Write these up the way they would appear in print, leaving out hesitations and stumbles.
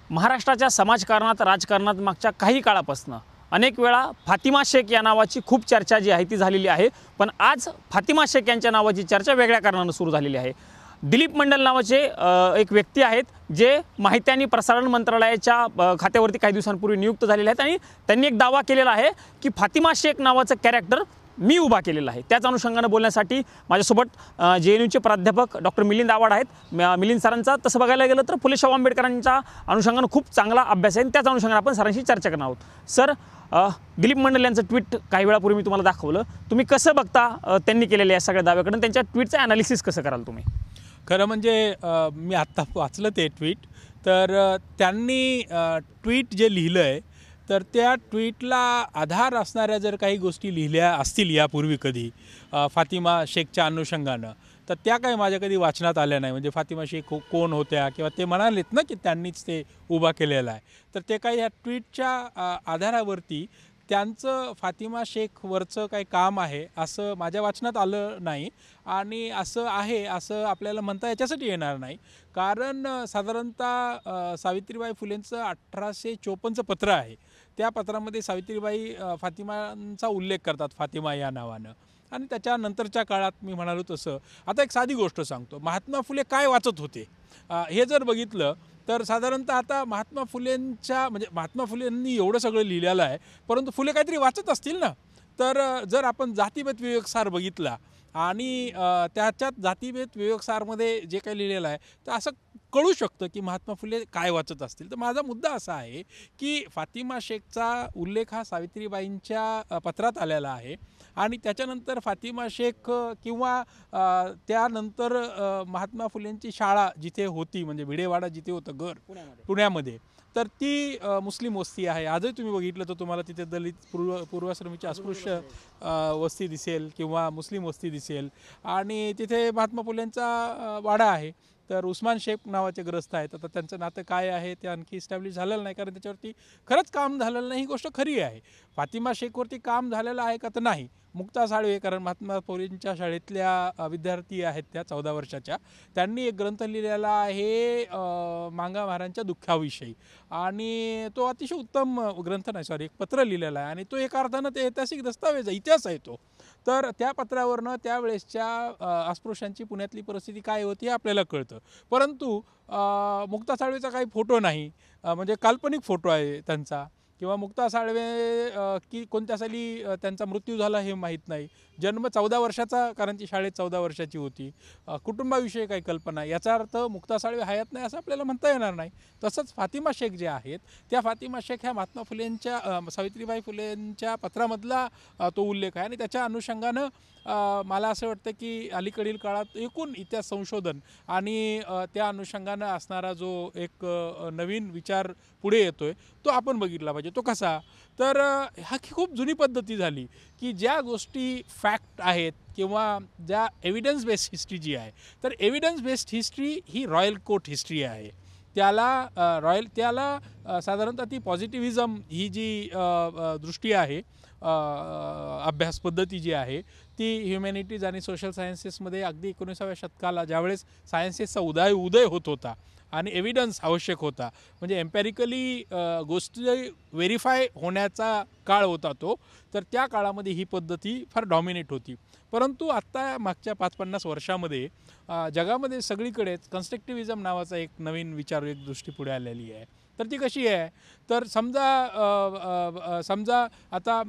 महाराष्ट्राच्या समाजकारणात राजकारणात मागच्या काही काळापासून अनेक वेळा फातिमा शेख या नावाची खूप चर्चा जी आहे ती झालेली आहे। पण आज फातिमा शेख यांच्या नावाची चर्चा वेगळ्या कारणाने सुरू झालेली आहे। दिलीप मंडल नावाचे एक व्यक्ती आहेत जे माहिती आणि प्रसारण मंत्रालयाच्या खात्यावरती काही दिवसांपूर्वी नियुक्त झालेले आहेत आणि त्यांनी एक दावा केलेला आहे की फातिमा शेख नावाचं कॅरेक्टर मी उभा केलेला आहे। त्याच अनुषंगाने बोलण्यासाठी माझ्यासोबत JNUचे प्राध्यापक डॉक्टर मिलिंद आव्हाड आहेत। मिलिंद सरांचा तसं बघायला गेलं तर फुले शाहू आंबेडकरांच्या अनुषंगाने खूप चांगला अभ्यास आहे आणि त्याच अनुषंगाने आपण सरांशी चर्चा करणार आहोत। सर, दिलीप मंडल यांचं ट्विट काही वेळापूर्वी मी तुम्हाला दाखवलं, तुम्ही कसं बघता त्यांनी केलेल्या या सगळ्या दाव्याकडून त्यांच्या ट्विटचं ॲनालिसिस कसं कराल तुम्ही? खरं म्हणजे मी आत्ता वाचलं ते ट्विट, तर त्यांनी ट्विट जे लिहिलं आहे तर त्या ट्विटला आधार असणाऱ्या जर काही गोष्टी लिहिल्या असतील यापूर्वी कधी फातिमा शेखच्या अनुषंगानं, तर त्या काही माझ्या कधी वाचनात आल्या नाही। म्हणजे फातिमा शेख कोण होत्या किंवा ते म्हणालेत ना की त्यांनीच ते उभा केलेलं आहे, तर ते काही ह्या ट्विटच्या आधारावरती त्यांचं फातिमा शेखवरचं काही काम आहे असं माझ्या वाचनात आलं नाही। आणि असं आहे असं आपल्याला म्हणता याच्यासाठी येणार नाही, कारण साधारणतः सावित्रीबाई फुलेंचं 1854चं पत्र आहे। त्या पत्रामध्ये सावित्रीबाई फातिमांचा उल्लेख करतात फातिमा या नावानं। आणि त्याच्यानंतरच्या काळात मी म्हणालो तसं आता एक साधी गोष्ट सांगतो, महात्मा फुले काय वाचत होते हे जर बघितलं तर साधारणतः आता महात्मा फुलेंनी एवढं सगळं लिहिलेलं आहे, परंतु फुले काहीतरी वाचत असतील ना। तर जर आपण जातीभेद विवेकसार बघितला आणि त्याच्यात जातीभेद विवेकसारमध्ये जे काही लिहिलेलं आहे तर असं कळू शकतं की महात्मा फुले काय वाचत असतील। तर माझा मुद्दा असा आहे की फातिमा शेखचा उल्लेख हा सावित्रीबाईंच्या पत्रात आलेला आहे आणि त्याच्यानंतर फातिमा शेख किंवा त्यानंतर महात्मा फुलेंची शाळा जिथे होती, म्हणजे भिडेवाडा जिथे होतं घर पुण्यामध्ये, तर ती मुस्लिम वस्ती आहे। आजही तुम्ही बघितलं तर तुम्हाला तिथे दलित पूर्वाश्रमीची अस्पृश्य वस्ती दिसेल किंवा मुस्लिम वस्ती दिसेल आणि तिथे महात्मा फुलेंचा वाडा आहे। तर उस्मान शेख नावाचे ग्रस्त आहेत। आता त्यांचं नातं काय आहे ते आणखी इस्टॅब्लिश झालेलं नाही, कारण त्याच्यावरती खरंच काम झालेलं नाही, ही गोष्ट खरी आहे। फातिमा शेखवरती काम झालेलं आहे का तर नाही। मुक्ता साळवे, कारण महात्मा फुलेंच्या शाळेतल्या विद्यार्थी आहेत त्या 14 वर्षाच्या, त्यांनी एक ग्रंथ लिहिलेला आहे मांगा महाराजांच्या दुःखाविषयी, आणि तो अतिशय उत्तम ग्रंथ नाही, सॉरी, एक पत्र लिहिलेलं आहे आणि तो एका अर्थानं ते ऐतिहासिक दस्तावेज आहे, इतिहास आहे तो। तर त्या पत्रावरनं त्यावेळेसच्या अस्पृश्यांची पुण्यातली परिस्थिती काय होती हे आपल्याला कळतं। परंतु मुक्ता साळवेचा काही फोटो नाही, म्हणजे काल्पनिक फोटो आहे त्यांचा, किंवा मुक्ता साळवे की कोणत्या साली त्यांचा मृत्यू झाला हे माहीत नाही, जन्म 14 वर्षाचा, कारण ती शाळेत 14 वर्षाची होती, कुटुंबाविषयी काही कल्पना, याचा अर्थ मुक्ता साळवे हयात नाही असं आपल्याला म्हणता येणार नाही। तसंच फातिमा शेख जे आहेत त्या फातिमा शेख ह्या महात्मा फुलेंच्या सावित्रीबाई फुलेंच्या पत्रामधला तो उल्लेख आहे आणि त्याच्या अनुषंगानं मला असं वाटतं की अलीकडील काळात एकूण इतिहास संशोधन आणि त्या अनुषंगानं असणारा जो एक नवीन विचार पुढे येतोय तो आपण बघितला पाहिजे। तो कसा, तर हा खूप जुनी पद्धती झाली की ज्या गोष्टी फॅक्ट आहेत किंवा ज्या एव्हिडन्स बेस्ड हिस्ट्री जी आहे, तर एव्हिडन्स बेस्ड हिस्ट्री ही रॉयल कोर्ट हिस्ट्री आहे। त्याला साधारणतः ती पॉझिटिव्हिजम ही जी दृष्टी आहे, अभ्यास पद्धती जी आहे ती ह्युमॅनिटीज आणि सोशल सायन्सेसमध्ये अगदी 19व्या शतकाला ज्यावेळेस सायन्सेसचा उदय होत होता आणि एव्हिडन्स आवश्यक होता, म्हणजे एम्पॅरिकली गोष्टी व्हेरीफाय होण्याचा काळ होता तो, तर त्या काळामध्ये ही पद्धती फार डॉमिनेट होती। परंतु आत्ता मागच्या 5-50 वर्षामध्ये जगामध्ये सगळीकडेच कन्स्ट्रक्टिव्हिजम नावाचा एक नवीन विचार, एक दृष्टी पुढे आलेली आहे। तर ती कशी आहे, तर समजा आता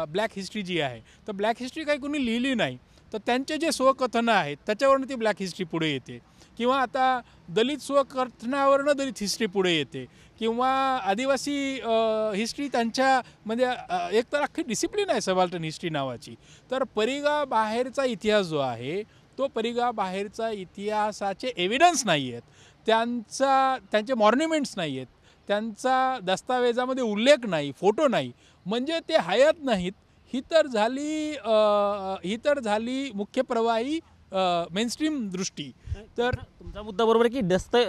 ब्लॅक हिस्ट्री जी आहे, तर ब्लॅक हिस्ट्री काही कोणी लिहिली नाही, तर त्यांचे जे स्वकथनं आहेत त्याच्यावरनं ती ब्लॅक हिस्ट्री पुढे येते, किंवा आता दलित स्वकथनावरनं दलित हिस्ट्री पुढे येते, किंवा आदिवासी हिस्ट्री त्यांच्या म्हणजे एक तर अख्खी डिसिप्लिन आहे सबाल्टन हिस्ट्री नावाची। तर परिघा बाहेरचा इतिहास जो आहे तो परिघा बाहेरचा इतिहासाचे एव्हिडन्स नाही आहेत, त्यांचे मॉन्युमेंट्स नाही आहेत, त्यांचा दस्तावेजामध्ये उल्लेख नाही, फोटो नाही, म्हणजे ते हयात नाहीत। ही तर झाली मुख्य प्रवाही मेनस्ट्रीम दृष्टी। तर तुमचा मुद्दा बरोबर आहे की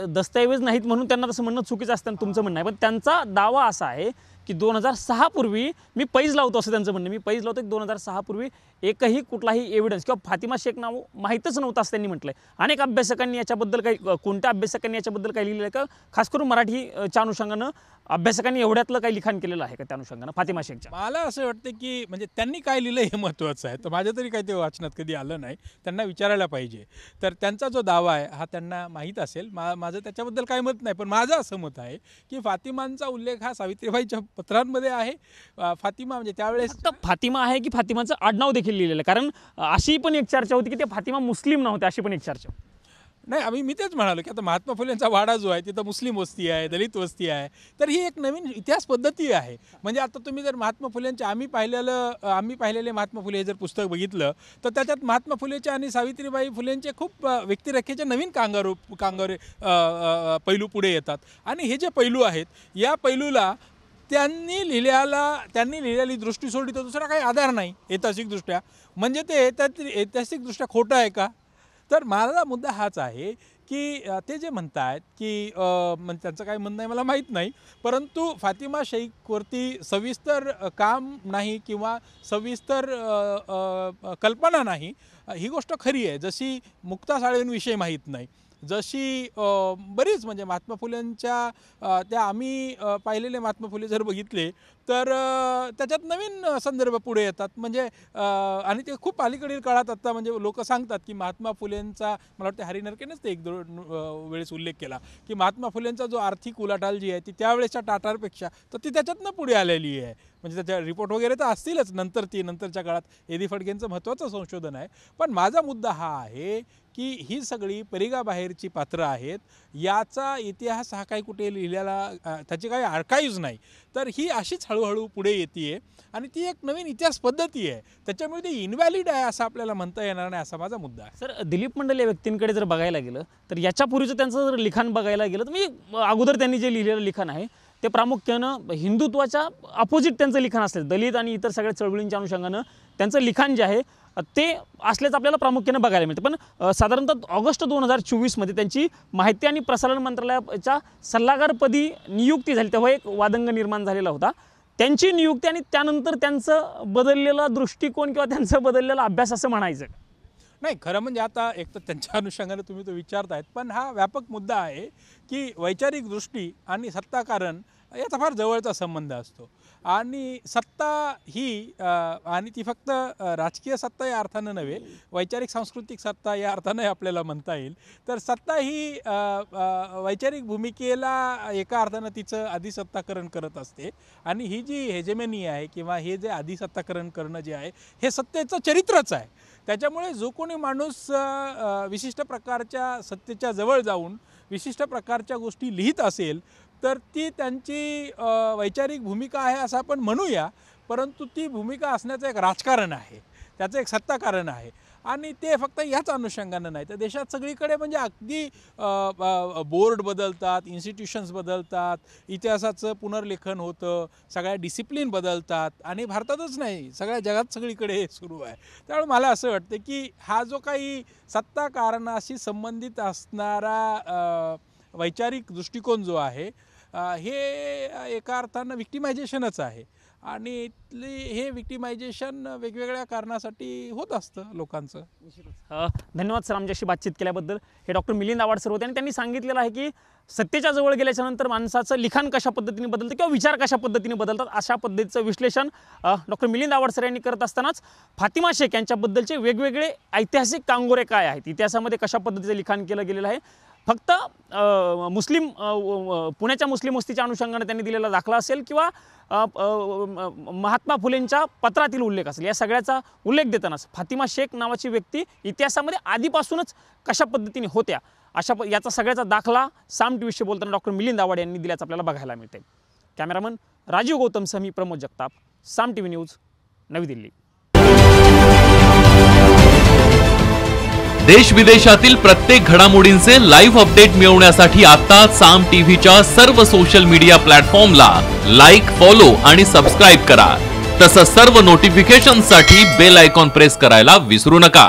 दस्तऐवज नाहीत म्हणून त्यांना तसं म्हणणं चुकीचं असतं, तुमचं म्हणणं आहे। पण त्यांचा दावा असा आहे की 2006 पूर्वी मी पैज लावतो असं त्यांचं म्हणणं, मी पैज लावतो की 2006 पूर्वी एकही कुठलाही एव्हिडन्स किंवा फातिमा शेख नाव माहीतच नव्हतं असं त्यांनी म्हटलंय. अनेक अभ्यासकांनी याच्याबद्दल काही, कोणत्या अभ्यासकांनी याच्याबद्दल काही लिहिलेलं आहे का, खास करून मराठीच्या अनुषंगानं अभ्यासकांनी एवढ्यातलं काही लिखाण केलेलं आहे का त्या अनुषंगानं फातिमा शेखच्या? मला असं वाटतं की म्हणजे त्यांनी काय लिहिलं हे महत्त्वाचं आहे. तर माझ्या तरी काही ते वाचनात कधी आलं नाही, त्यांना विचारायला पाहिजे. तर त्यांचा जो दावा आहे हा त्यांना माहीत असेल. माझं त्याच्याबद्दल काही मत नाही, पण माझं असं मत आहे की फातिमांचा उल्लेख हा सावित्रीबाईच्या पत्रांमध्ये आहे. फातिमा म्हणजे त्यावेळेस फक्त फातिमा आहे की फातिमाचं आडनाव देखील लिहिलेलं आहे? कारण अशी पण एक चर्चा होती की ते फातिमा मुस्लिम नव्हते, अशी पण एक चर्चा. नाही, मी तेच म्हणालो की आता महात्मा फुलेंचा वाडा जो आहे तिथं मुस्लिम वस्ती आहे, दलित वस्ती आहे. तर ही एक नवीन इतिहास पद्धती आहे. म्हणजे आता तुम्ही जर महात्मा फुलेंचे आम्ही पाहिलेले महात्मा फुले हे जर पुस्तक बघितलं तर त्याच्यात महात्मा फुलेचे आणि सावित्रीबाई फुलेंचे खूप व्यक्तिरेखेचे नवीन कांगारे पैलू पुढे येतात. आणि हे जे पैलू आहेत या पैलूला त्यांनी लिहिलेली दृष्टी सोडली तर दुसरा काही आधार नाही ऐतिहासिकदृष्ट्या. म्हणजे ते ऐतिहासिकदृष्ट्या खोटं आहे का? तर माझा मुद्दा हाच आहे की ते जे म्हणतात की म्हणजे त्यांचं काय म्हणणं आहे मला माहीत नाही, परंतु फातिमा शेखवरती सविस्तर काम नाही किंवा सविस्तर कल्पना नाही ही गोष्ट खरी आहे. जशी मुक्ता साळवेंविषयी माहीत नाही, जशी बरीच म्हणजे महात्मा फुलेंच्या त्या आम्ही पाहिलेले महात्मा फुले जर बघितले तर त्याच्यात नवीन संदर्भ पुढे येतात. म्हणजे आणि ते खूप अलीकडील काळात आता म्हणजे लोक सांगतात की महात्मा फुलेंचा, मला वाटतं हरी नरकेनेच ते एक वेळेस उल्लेख केला की महात्मा फुलेंचा जो आर्थिक उलाढाल जी आहे ती त्यावेळेसच्या टाटारपेक्षा तर ती त्याच्यातनं पुढे आलेली आहे. म्हणजे त्याच्या रिपोर्ट वगैरे तर असतीलच नंतरच्या काळात एदी फडकेंचं महत्त्वाचं संशोधन आहे. पण माझा मुद्दा हा आहे की ही सगळी परिघाबाहेरची पात्रं आहेत. याचा इतिहास हा काही कुठे लिहिलेला, त्याची काही आर्काईव्ज नाही. तर ही अशीच हळूहळू पुढे येते आणि ती एक नवीन इतिहास पद्धती आहे. त्याच्यामुळे ती इनव्हॅलिड आहे असं आपल्याला म्हणता येणार नाही, असा माझा मुद्दा आहे. सर, दिलीप मंडल या व्यक्तींकडे जर बघायला गेलं तर याच्यापूर्वीचं त्यांचं जर लिखाण बघायला गेलं तर म्हणजे अगोदर त्यांनी जे लिहिलेलं लिखाण आहे ते प्रामुख्यानं हिंदुत्वाच्या अपोजिट त्यांचं लिखाण असलं, दलित आणि इतर सगळ्या चळवळींच्या अनुषंगानं त्यांचं लिखाण जे आहे ते असल्याचं आपल्याला प्रामुख्यानं बघायला मिळतं. पण साधारणतः ऑगस्ट 2024 त्यांची माहिती आणि प्रसारण मंत्रालयाच्या सल्लागारपदी नियुक्ती झाली, तेव्हा एक वादंग निर्माण झालेला होता. त्यांची नियुक्ती आणि त्यानंतर त्यांचं बदललेला दृष्टिकोन किंवा त्यांचं बदललेला अभ्यास असं म्हणायचं नाही. खरं म्हणजे आता एक तर त्यांच्या अनुषंगाने तुम्ही तो विचारतायत, पण हा व्यापक मुद्दा आहे की वैचारिक दृष्टी आणि सत्ताकारण याचा फार जवळचा संबंध असतो. आणि सत्ता ही आणि ती फक्त राजकीय सत्ता या अर्थानं नव्हे, वैचारिक सांस्कृतिक सत्ता या अर्थानं आपल्याला म्हणता येईल. तर सत्ता ही वैचारिक भूमिकेला एका अर्थानं तिचं अधिसत्ताकरण करत असते. आणि ही जी हेजेमनी आहे किंवा हे जे अधिसत्ताकरण करणं जे आहे हे सत्तेचं चरित्रच आहे. त्याच्यामुळे जो कोणी माणूस विशिष्ट प्रकारच्या सत्तेच्या जवळ जाऊन विशिष्ट प्रकारच्या गोष्टी लिहित असेल तर ती त्यांची वैचारिक भूमिका आहे असं आपण म्हणूया. परंतु ती भूमिका असण्याचं एक राजकारण आहे, त्याचं एक सत्ताकारण आहे. आणि ते फक्त ह्याच अनुषंगानं नाही तर देशात सगळीकडे म्हणजे अगदी बोर्ड बदलतात, इन्स्टिट्यूशन्स बदलतात, इतिहासाचं पुनर्लेखन होतं, सगळ्या डिसिप्लिन बदलतात आणि भारतातच नाही सगळ्या जगात सगळीकडे हे सुरू आहे. त्यामुळे मला असं वाटतं की हा जो काही सत्ताकारणाशी संबंधित असणारा वैचारिक दृष्टिकोन जो आहे हे एका अर्थानं विक्टिमायझेशनच आहे. आणि हे विक्टिमायझेशन वेगवेगळ्या कारणासाठी होत असतं लोकांचं. धन्यवाद सर आमच्याशी बातचीत केल्याबद्दल. हे डॉक्टर मिलिंद आवाड सर होते आणि त्यांनी सांगितलेलं आहे की सत्तेच्या जवळ गेल्याच्या नंतर माणसाचं लिखाण कशा पद्धतीने बदलतं किंवा विचार कशा पद्धतीने बदलतात अशा पद्धतीचं विश्लेषण डॉक्टर मिलिंद आवाड सर यांनी करत असतानाच फातिमा शेख यांच्याबद्दलचे वेगवेगळे ऐतिहासिक कांगोरे काय आहेत, इतिहासामध्ये कशा पद्धतीचं लिखाण केलं गेलेलं आहे, फक्त पुण्याच्या मुस्लिम वस्तीच्या अनुषंगाने त्यांनी दिलेला दाखला असेल किंवा महात्मा फुलेंच्या पत्रातील उल्लेख असेल, या सगळ्याचा उल्लेख देतानाच फातिमा शेख नावाची व्यक्ती इतिहासामध्ये आधीपासूनच कशा पद्धतीने होत्या याचा सगळ्याचा दाखला साम टीव्हीशी बोलताना डॉक्टर मिलिंद आवाड यांनी दिल्याचं आपल्याला बघायला मिळते. कॅमेरामन राजीव गौतमसह मी प्रमोद जगताप, साम टीव्ही न्यूज, नवी दिल्ली. देश विदेशातील प्रत्येक घडामोडींचे लाईव्ह अपडेट मिळवण्यासाठी आता साम टीव्हीच्या सर्व सोशल मीडिया प्लॅटफॉर्मला लाईक, फॉलो आणि सबस्क्राईब करा. तसंच सर्व नोटिफिकेशनसाठी बेल आयकॉन प्रेस करायला विसरू नका.